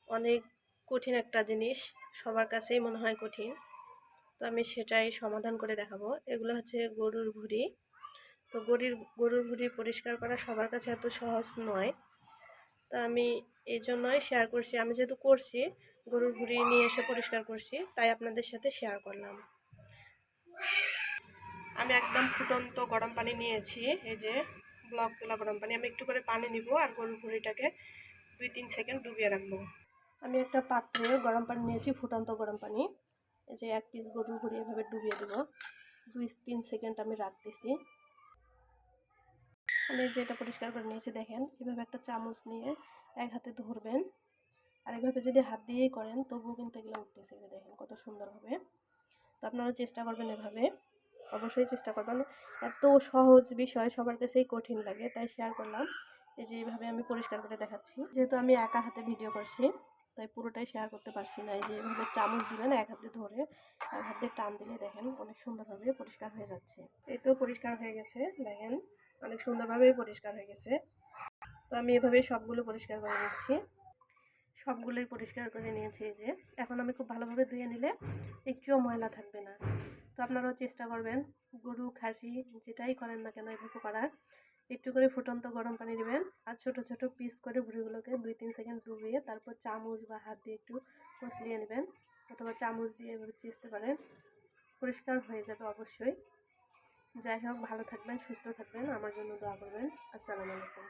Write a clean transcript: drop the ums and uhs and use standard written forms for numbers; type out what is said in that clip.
অনেক কঠিন একটা জিনিস, সবার কাছেই মনে হয় কঠিন। তো আমি সেটাই সমাধান করে দেখাবো। এগুলো হচ্ছে গরুর ভুঁড়ি। তো গরুর ভুঁড়ি পরিষ্কার করা সবার কাছে এত সহজ নয়। তো আমি এই জন্যই শেয়ার করছি। আমি যেহেতু করছি, গরুর ভুঁড়ি নিয়ে এসে পরিষ্কার করছি, তাই আপনাদের সাথে শেয়ার করলাম। আমি একদম ফুটন্ত গরম পানি নিয়েছি, এই যে ব্লক তোলা গরম পানি। আমি একটু করে পানি নিব আর গরুর ভুঁড়িটাকে 2-3 সেকেন্ড ডুবিয়ে রাখবো। আমি একটা পাত্রে গরম পানি নিয়েছি, ফুটন্ত গরম পানি। এই যে 1 পিস গরুর ভুঁড়ি এভাবে ডুবিয়ে দেব। 2-3 সেকেন্ড আমি রাখতেছি। আমি যে এটা পরিষ্কার করে নিয়েছি, দেখেন এভাবে একটা চামচ নিয়ে এক হাতে ধরবেন, আর এভাবে যদি হাত দিয়েই করেন তবুও কিন্তু এগুলো উঠতেছে। যে দেখেন কত সুন্দরভাবে। তো আপনারা চেষ্টা করবেন এভাবে, অবশ্যই চেষ্টা করবেন। এত সহজ বিষয় সবার কাছেই কঠিন লাগে, তাই শেয়ার করলাম। এই যে এইভাবে আমি পরিষ্কার করে দেখাচ্ছি। যেহেতু আমি একা হাতে ভিডিও করছি, তাই পুরোটাই শেয়ার করতে পারছি না। এই যে এভাবে চামচ দিবেন, এক হাতে ধরে এক হাত দিয়ে টান দিলে দেখেন অনেক সুন্দরভাবে পরিষ্কার হয়ে যাচ্ছে। এই তো পরিষ্কার হয়ে গেছে, দেখেন অনেক সুন্দরভাবেই পরিষ্কার হয়ে গেছে। তো আমি এভাবেই সবগুলো পরিষ্কার করে নিচ্ছি। সবগুলোই পরিষ্কার করে নিয়েছি। এই যে এখন আমি খুব ভালোভাবে ধুয়ে নিলে একটুও ময়লা থাকবে না। তো আপনারাও চেষ্টা করবেন, গরু খাসি যেটাই করেন না কেন এভাবে করার। একটু করে ফুটন্ত গরম পানি নেবেন আর ছোট ছোট পিস করে ভুঁড়িগুলোকে 2-3 সেকেন্ড ডুবিয়ে তারপর চামচ বা হাত দিয়ে একটু কষলিয়ে নেবেন, অথবা চামচ দিয়ে এভাবে চেষতে পারেন। পরিষ্কার হয়ে যাবে অবশ্যই। যাই হোক, ভালো থাকবেন, সুস্থ থাকবেন, আমার জন্য দোয়া করবেন। আসসালামু আলাইকুম।